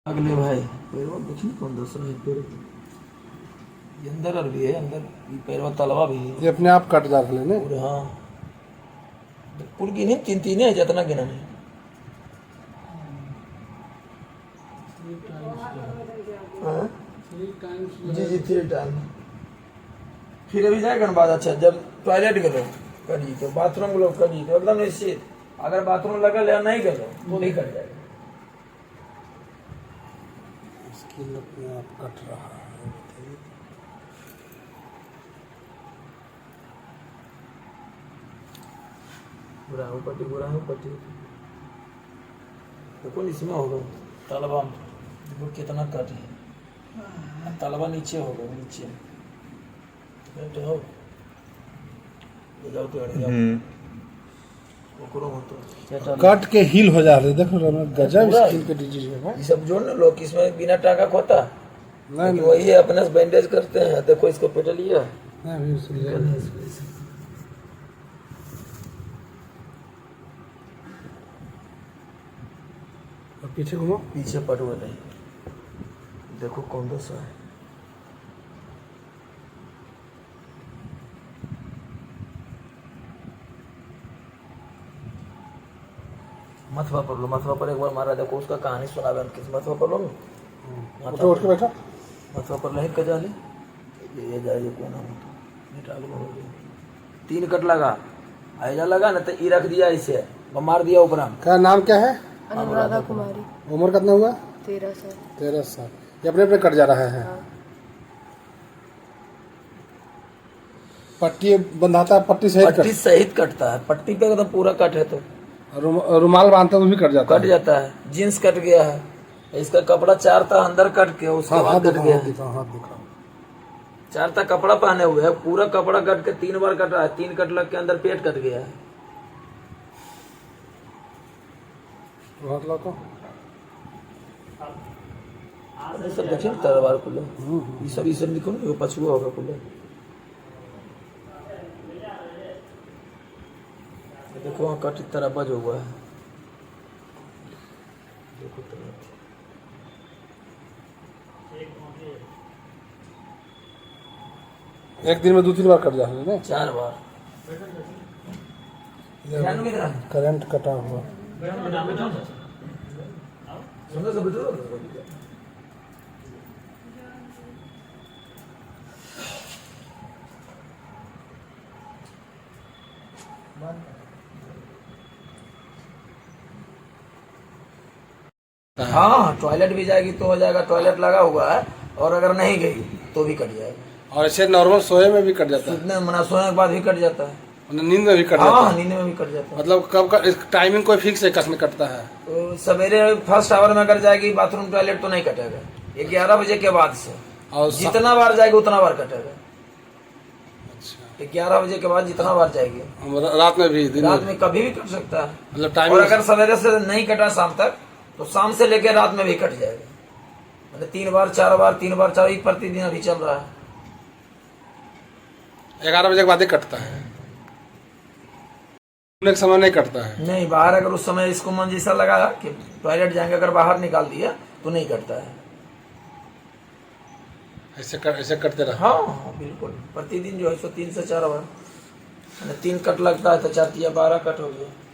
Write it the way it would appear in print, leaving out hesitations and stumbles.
अगले भाई पैरवा देखिए कौन दूसरा है पेड़ ये अंदर और भी है अंदर ये पैरवा तलवा भी है ये अपने आप कट जा रहे ने पूरे हाँ पूरी गिने तीन तीन है जितना गिना नहीं हाँ? जी जी 3 टाइम फिर अभी जाएगा ना बाद अच्छा जब टॉयलेट गलो करी तो बाथरूम गलो करी तो एकदम निश्चित अगर बाथरूम लगा ले नहीं गलो तो नहीं कट जाएगा स्किन अपने आप कट रहा है बताइए बुरा है पट्टी देखो इसमें होगा तलवा में देखो कितना कट है तलवा नीचे होगा नीचे तो हो जाओ तो अड़ जाओ कट के हील हो जा रहे देखो गजब स्किन पे डिजीज है ये सब जोड़ ना लोग इसमें बिना टाका खोता नहीं वही है अपने से बैंडेज करते हैं देखो इसको पेट लिया पीछे घूमो पीछे पटुआ नहीं देखो कौन सा है मथुआ पर एक बार मारा देखो उसका कहानी सुना किस मथुआ पर लो उठ के बैठा मथुआ पर लहित का जाले ये जाए कौन निकाल 3 कट लगा ऐजा लगा ना तो ई रख दिया इसे मार दिया ऊपर क्या नाम क्या है अनुराधा कुमारी उम्र कितना हुआ 13 साल 13 साल ये अपने अपने कट जा रहा है हाँ। पट्टी बंधाता है पट्टी सहित कटता है पट्टी पे एकदम पूरा कट है तो रुमाल बांधता है वो भी कट जाता है जींस कट गया है इसका कपड़ा 4 था अंदर कट के उसके बाद कट गया दिखा 4 था कपड़ा पहने हुए है पूरा कपड़ा कट के 3 बार कटा है 3 कट लग के अंदर पेट कट गया है सब देखिए तलवार खुले ये सब लिखो ना पछुआ होगा खुले देखो वहाँ कट तरह बज हुआ है देखो एक दिन में 2-3 बार कट जाते हैं 4 बार करंट कटा हुआ हाँ टॉयलेट भी जाएगी तो हो जाएगा टॉयलेट लगा हुआ है और अगर नहीं गई तो भी कट जाएगा और ऐसे नॉर्मल सोए में भी कट जाता है इतने मना सोने के बाद भी कट जाता है नींद में भी कट जाता है नींद में भी कट जाता है मतलब कब टाइमिंग कोई फिक्स है कसम कटता है तो सवेरे फर्स्ट आवर में अगर जाएगी बाथरूम टॉयलेट तो नहीं कटेगा 11 बजे के बाद से और जितना बार जाएगी उतना बार कटेगा 11 बजे के बाद जितना बार जाएगी रात में भी रात में कभी भी कट सकता है मतलब टाइम और अगर सवेरे से नहीं कटा शाम तक तो शाम से लेकर रात में भी कट जाएगा मतलब 3 बार 4 बार 3 बार 4 प्रतिदिन अभी चल रहा है 11 बजे के बाद ही कटता है एक समय नहीं कटता है नहीं बाहर अगर उस समय इसको मन जैसा लगा कि टॉयलेट जाएंगे अगर बाहर निकाल दिया तो नहीं कटता है ऐसे करते रहा हाँ बिल्कुल प्रतिदिन जो है 3 से 4 बार 3 कट लगता है तो 4 या 12 कट हो गया